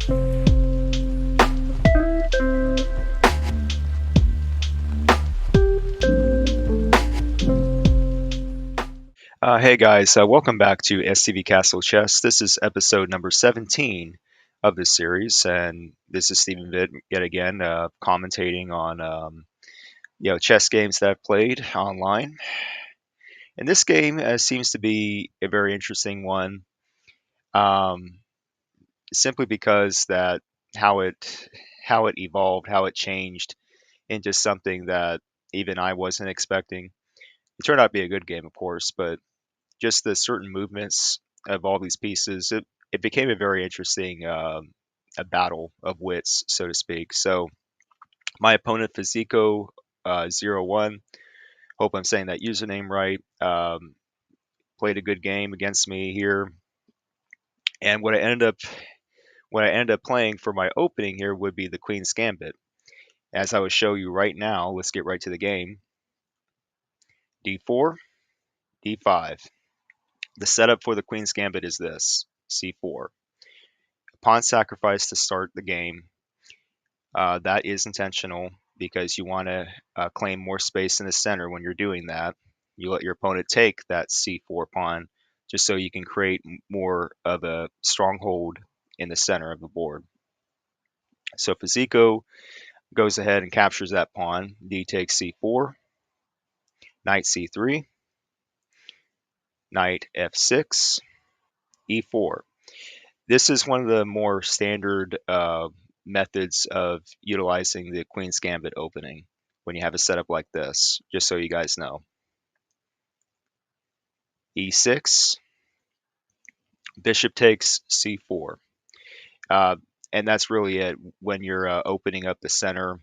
Hey guys, welcome back to STVCastle Chess. This is episode number 17 of this series, and this is Stephen Vitt yet again, commentating on chess games that I've played online. And this game seems to be a very interesting one, um, simply because that how it how it evolved, how it changed into something that even I wasn't expecting. It turned out to be a good game, of course, but just the certain movements of all these pieces, it became a very interesting a battle of wits, so to speak. So my opponent, Fiziko 01, hope I'm saying that username right, played a good game against me here. And what I ended up playing for my opening here would be the Queen's Gambit. As I will show you right now, let's get right to the game. D4, D5. The setup for the Queen's Gambit is this: C4. Pawn sacrifice to start the game. That is intentional because you want to claim more space in the center when you're doing that. You let your opponent take that c4 pawn just so you can create more of a stronghold in the center of the board. So Fiziko goes ahead and captures that pawn. D takes c4, knight c3, knight f6, e4. This is one of the more standard methods of utilizing the Queen's Gambit opening when you have a setup like this, just so you guys know. E6, bishop takes c4. Uh, and that's really it. When you're opening up the center,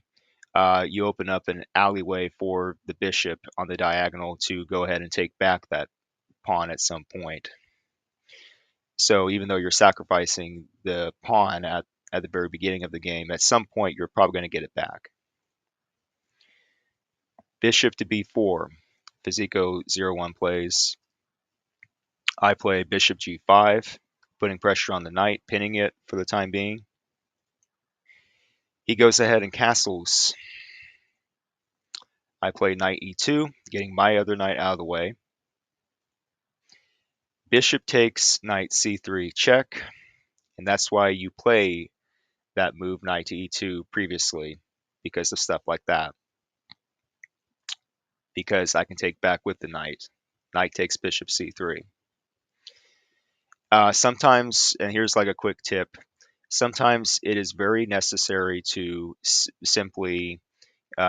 you open up an alleyway for the bishop on the diagonal to go ahead and take back that pawn at some point. So even though you're sacrificing the pawn at the very beginning of the game, at some point you're probably going to get it back. Bishop to b4. Fiziko 01 plays. I play bishop g5, putting pressure on the knight, pinning it for the time being. He goes ahead and castles. I play knight e2, getting my other knight out of the way. Bishop takes knight c3 check, and that's why you play that move knight to e2 previously, because of stuff like that. Because I can take back with the knight. Knight takes bishop c3. Sometimes, and here's like a quick tip, sometimes it is very necessary to simply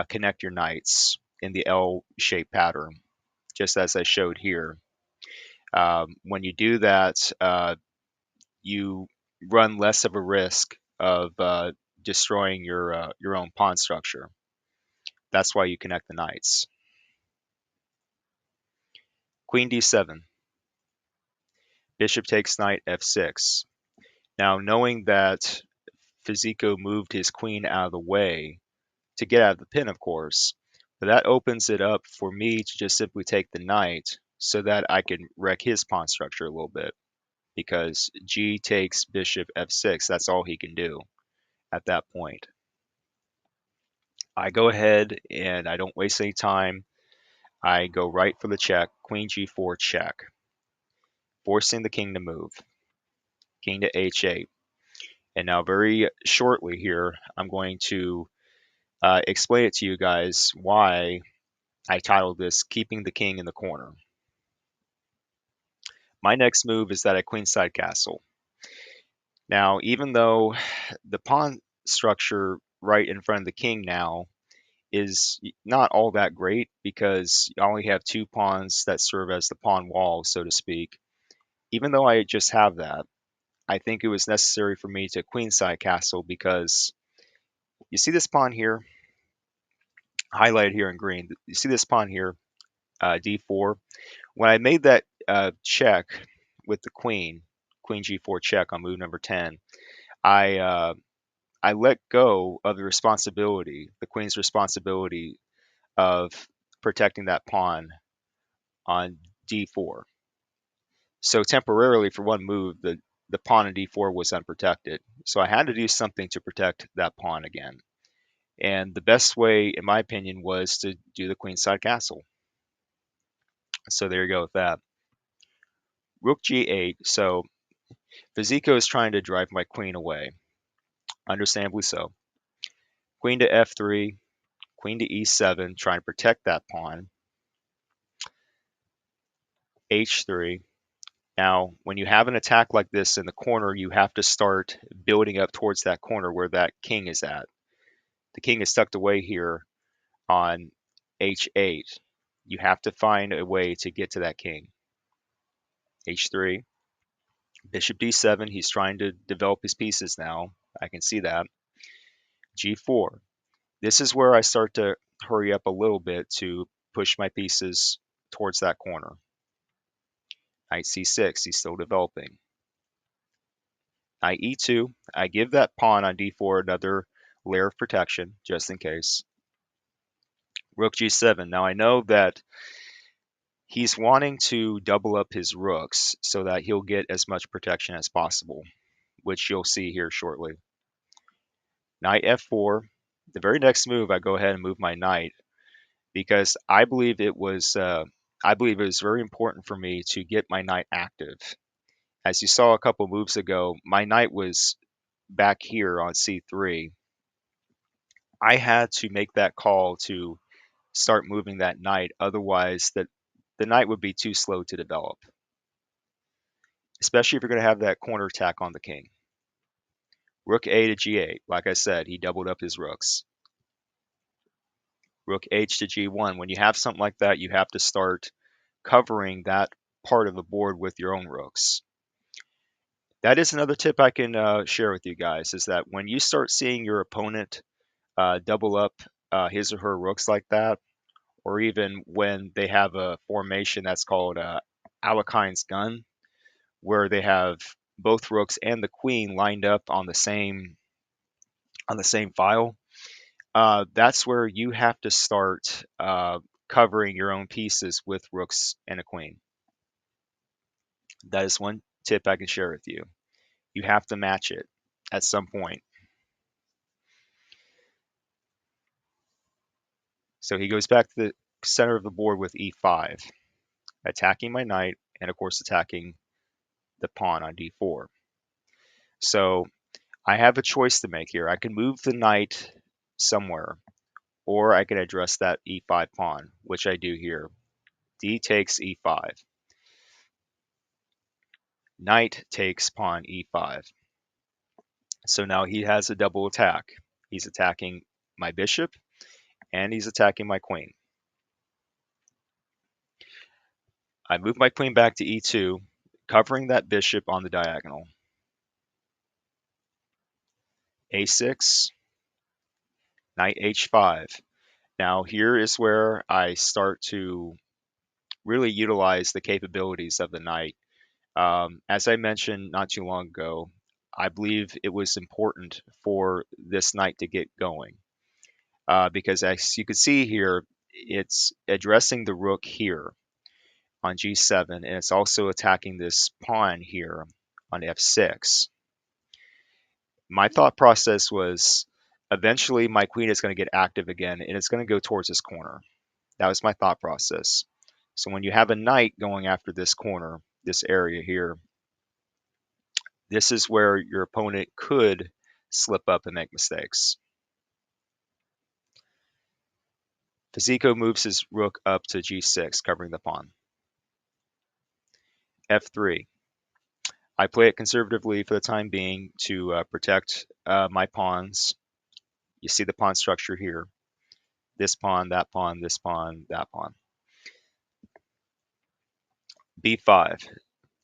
connect your knights in the L-shaped pattern, just as I showed here. When you do that, you run less of a risk of destroying your own pawn structure. That's why you connect the knights. Queen d7. Bishop takes knight f6. Now, knowing that Fiziko moved his queen out of the way to get out of the pin, of course, but that opens it up for me to just simply take the knight so that I can wreck his pawn structure a little bit, because G takes bishop f6. That's all he can do at that point. I go ahead and I don't waste any time. I go right for the check, queen g4 check, forcing the king to move, king to h8. And now very shortly here, I'm going to explain it to you guys why I titled this Keeping the King in the Corner. My next move is that I queenside castle. Now, even though the pawn structure right in front of the king now is not all that great, because you only have two pawns that serve as the pawn wall, so to speak. Even though I just have that, I think it was necessary for me to queenside castle, because you see this pawn here, highlighted here in green. You see this pawn here, d4. When I made that check with the queen, queen g4 check on move number 10, I I let go of the responsibility, the queen's responsibility of protecting that pawn on d4. So temporarily, for one move, the pawn on d4 was unprotected. So I had to do something to protect that pawn again. And the best way, in my opinion, was to do the queenside castle. So there you go with that. Rook g8. So Fiziko is trying to drive my queen away. Understandably so. Queen to f3, queen to e7, trying to protect that pawn. h3. Now, when you have an attack like this in the corner, you have to start building up towards that corner where that king is at. The king is tucked away here on h8. You have to find a way to get to that king. h3, bishop d7. He's trying to develop his pieces now. I can see that. g4. This is where I start to hurry up a little bit to push my pieces towards that corner. Knight c6. He's still developing. Knight e2. I give that pawn on d4 another layer of protection, just in case. Rook g7. Now I know that he's wanting to double up his rooks so that he'll get as much protection as possible, which you'll see here shortly. Knight f4. The very next move, I go ahead and move my knight because I believe it was very important for me to get my knight active. As you saw a couple moves ago, my knight was back here on c3. I had to make that call to start moving that knight, otherwise the knight would be too slow to develop, especially if you're going to have that corner attack on the king. Rook a to g8. Like I said, he doubled up his rooks. Rook h to g1. When you have something like that, you have to start covering that part of the board with your own rooks. That is another tip I can share with you guys, is that when you start seeing your opponent double up his or her rooks like that, or even when they have a formation that's called Alekhine's gun, where they have both rooks and the queen lined up on the same file, that's where you have to start covering your own pieces with rooks and a queen. That is one tip I can share with you. You have to match it at some point. So he goes back to the center of the board with e5, attacking my knight, and of course attacking the pawn on d4. So I have a choice to make here. I can move the knight somewhere, or I can address that e5 pawn, which I do here. D takes e5. Knight takes pawn e5. So now he has a double attack. He's attacking my bishop, and he's attacking my queen. I move my queen back to e2, covering that bishop on the diagonal. a6, knight h5. Now here is where I start to really utilize the capabilities of the knight. As I mentioned not too long ago, I believe it was important for this knight to get going because as you can see here, it's addressing the rook here on g7, and it's also attacking this pawn here on f6. My thought process was eventually my queen is going to get active again, and it's going to go towards this corner. That was my thought process. So when you have a knight going after this corner, this area here, this is where your opponent could slip up and make mistakes. Fiziko moves his rook up to g6, covering the pawn. f3. I play it conservatively for the time being to protect my pawns. You see the pawn structure here. This pawn, that pawn, this pawn, that pawn. b5.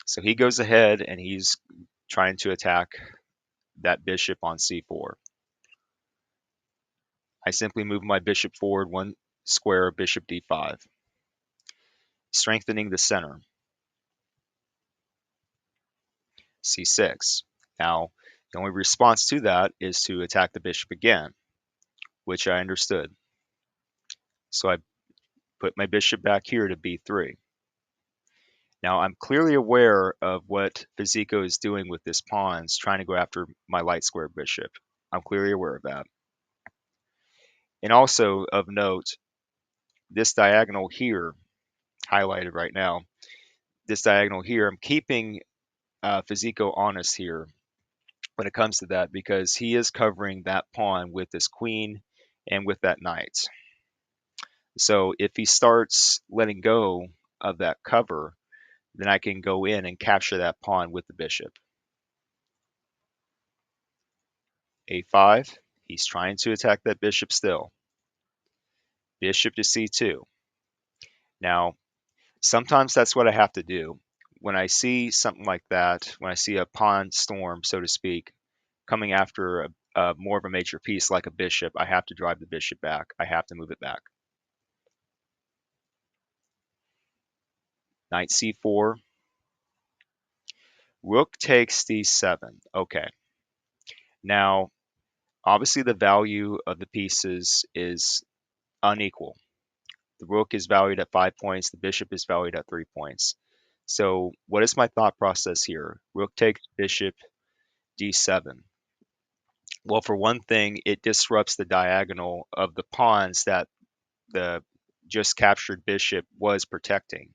So he goes ahead and he's trying to attack that bishop on c4. I simply move my bishop forward one square, bishop d5, strengthening the center. c6. Now, the only response to that is to attack the bishop again, which I understood. So I put my bishop back here to b3. Now I'm clearly aware of what Fiziko is doing with this pawns, trying to go after my light square bishop. I'm clearly aware of that. And also of note, this diagonal here, highlighted right now, this diagonal here, I'm keeping Fiziko honest here when it comes to that because he is covering that pawn with this queen and with that knight. So if he starts letting go of that cover, then I can go in and capture that pawn with the bishop. A5, he's trying to attack that bishop still. Bishop to c2. Now, sometimes that's what I have to do. When I see something like that, when I see a pawn storm, so to speak, coming after more of a major piece like a bishop, I have to drive the bishop back. I have to move it back. Knight c4. Rook takes d7. Okay. Now, obviously the value of the pieces is unequal. The rook is valued at 5 points. The bishop is valued at 3 points. So what is my thought process here? Rook takes bishop d7. Well, for one thing, it disrupts the diagonal of the pawns that the just captured bishop was protecting.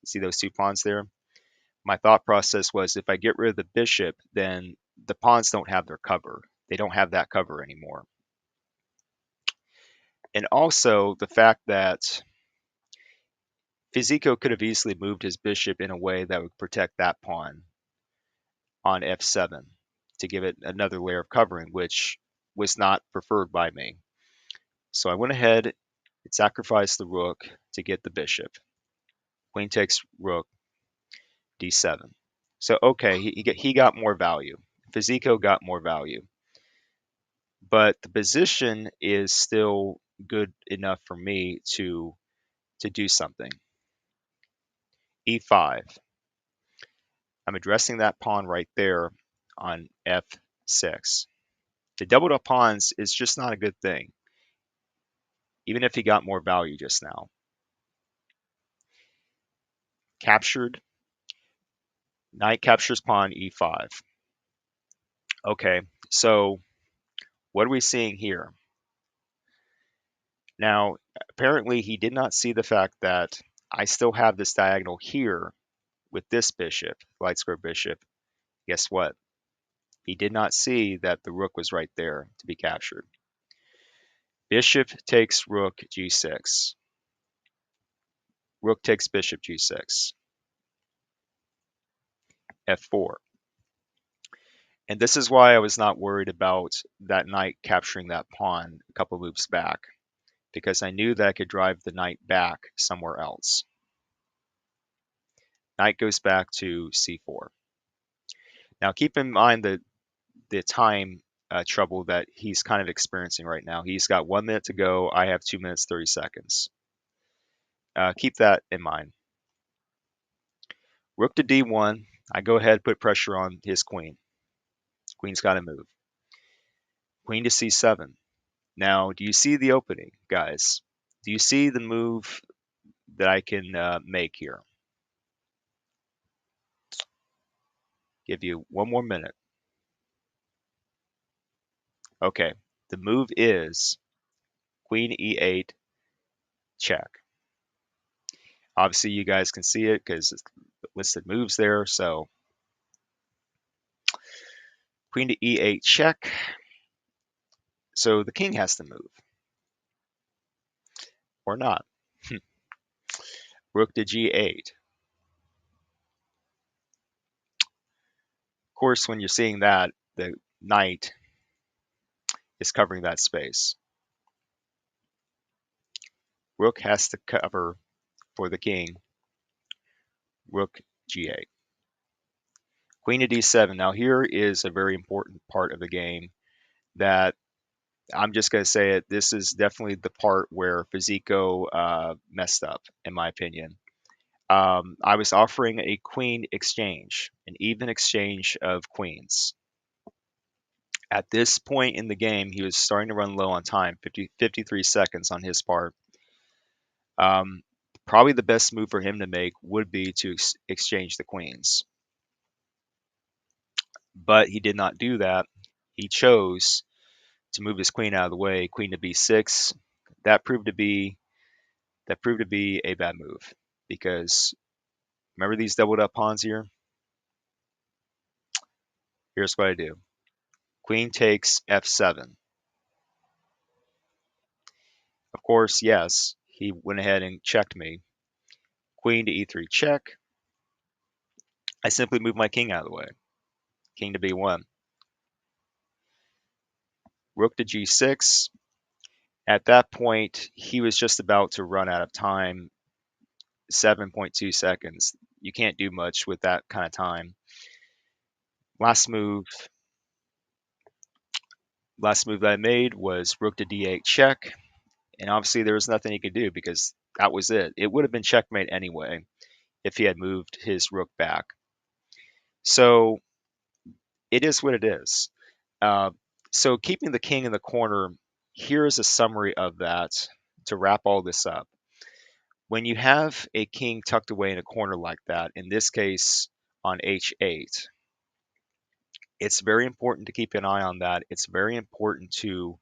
See those two pawns there? My thought process was if I get rid of the bishop, then the pawns don't have their cover. They don't have that cover anymore. And also the fact that Fiziko could have easily moved his bishop in a way that would protect that pawn on f7 to give it another layer of covering, which was not preferred by me. So I went ahead and sacrificed the rook to get the bishop. Queen takes rook, d7. So okay, he got more value. Fiziko got more value. But the position is still good enough for me to do something. e5. I'm addressing that pawn right there on f6. To double up pawns is just not a good thing, even if he got more value just now. Captured. Knight captures pawn e5. Okay, so what are we seeing here? Now, apparently he did not see the fact that I still have this diagonal here with this bishop, light square bishop. Guess what? He did not see that the rook was right there to be captured. Bishop takes rook g6. Rook takes bishop g6. f4. And this is why I was not worried about that knight capturing that pawn a couple moves back, because I knew that I could drive the knight back somewhere else. Knight goes back to c4. Now keep in mind the time trouble that he's kind of experiencing right now. He's got 1 minute to go. I have 2 minutes 30 seconds. Keep that in mind. Rook to d1. I go ahead, put pressure on his queen. Queen's got to move. Queen to c7. Now, do you see the opening, guys? Do you see the move that I can make here? Give you 1 more minute. Okay, the move is queen e8 check. Obviously, you guys can see it because it's listed moves there. So queen to e8 check. So the king has to move or not. Rook to g8. Of course, when you're seeing that, the knight is covering that space. Rook has to cover for the king. Rook g8. Queen to d7. Now here is a very important part of the game that I'm just going to say it. This is definitely the part where Fiziko messed up, in my opinion. I was offering a queen exchange, an even exchange of queens. At this point in the game, he was starting to run low on time, 53 seconds on his part. Probably the best move for him to make would be to exchange the queens, but he did not do that. He chose to move his queen out of the way, queen to b6. That proved to be a bad move because remember these doubled up pawns here? Here's what I do. Queen takes f7. Of course, yes, he went ahead and checked me. Queen to e3 check. I simply moved my king out of the way. King to b1. Rook to g6. At that point, he was just about to run out of time, 7.2 seconds. You can't do much with that kind of time. Last move that I made was rook to d8 check, and obviously there was nothing he could do because that was it. It would have been checkmate anyway if he had moved his rook back. So it is what it is. Uh, so keeping the king in the corner, here is a summary of that to wrap all this up. When you have a king tucked away in a corner like that, in this case on h8, it's very important to keep an eye on that. It's very important to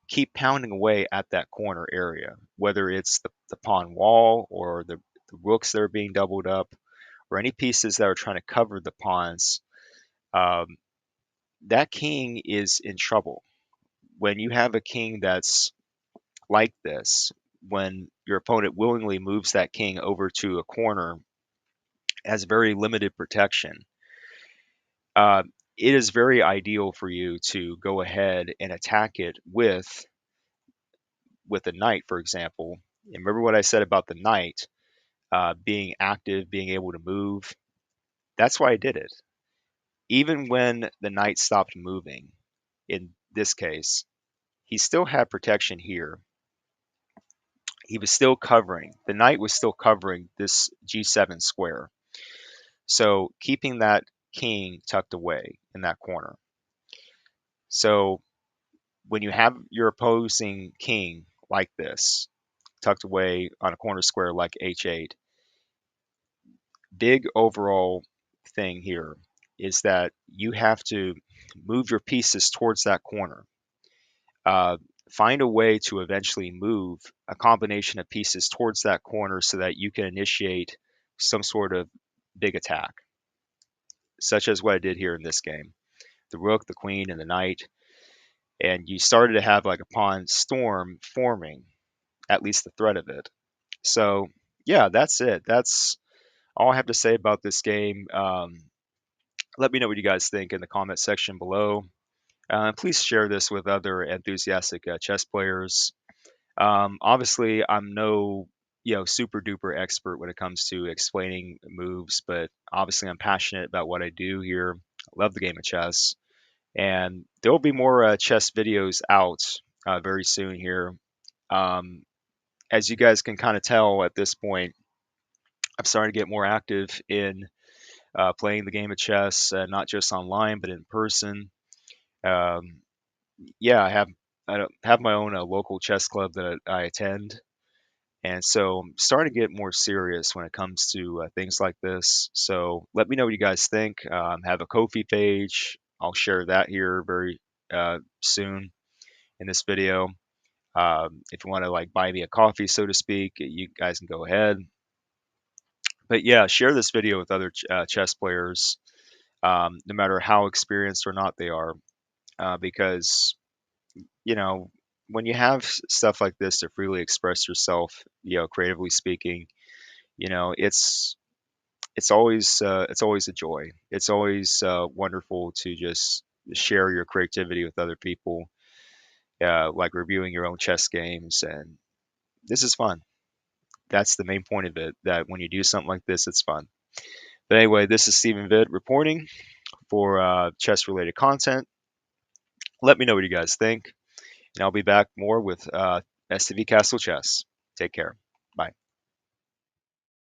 keep pounding away at that corner area, whether it's the pawn wall or the rooks that are being doubled up or any pieces that are trying to cover the pawns. Um, that king is in trouble. When you have a king that's like this, when your opponent willingly moves that king over to a corner, has very limited protection, uh, it is very ideal for you to go ahead and attack it with a knight, for example. And remember what I said about the knight being active, being able to move. That's why I did it. Even when the knight stopped moving, in this case, he still had protection here. He was still covering, the knight was still covering this g7 square. So keeping that king tucked away in that corner. So when you have your opposing king like this, tucked away on a corner square like h8, big overall thing here is that you have to move your pieces towards that corner. Uh, find a way to eventually move a combination of pieces towards that corner so that you can initiate some sort of big attack, such as what I did here in this game. The rook, the queen, and the knight. And you started to have like a pawn storm forming, at least the threat of it. So, yeah, that's it. That's all I have to say about this game. Let me know what you guys think in the comment section below. Please share this with other enthusiastic chess players. Obviously, I'm no super duper expert when it comes to explaining moves, but obviously I'm passionate about what I do here. I love the game of chess, and there will be more chess videos out very soon here. Um, as you guys can kind of tell at this point, I'm starting to get more active in playing the game of chess, not just online but in person. Um, yeah, I have my own local chess club that I attend, and so I'm starting to get more serious when it comes to things like this. So let me know what you guys think. Have a Ko-fi page. I'll share that here very soon in this video. If you want to like buy me a coffee, so to speak, you guys can go ahead. But yeah, share this video with other chess players, no matter how experienced or not they are, because you know when you have stuff like this to freely express yourself, creatively speaking, it's it's always a joy. It's always wonderful to just share your creativity with other people, like reviewing your own chess games, and this is fun. That's the main point of it. That when you do something like this, it's fun. But anyway, this is Stephen Vid reporting for chess related content. Let me know what you guys think, and I'll be back more with STVCastle Chess. Take care.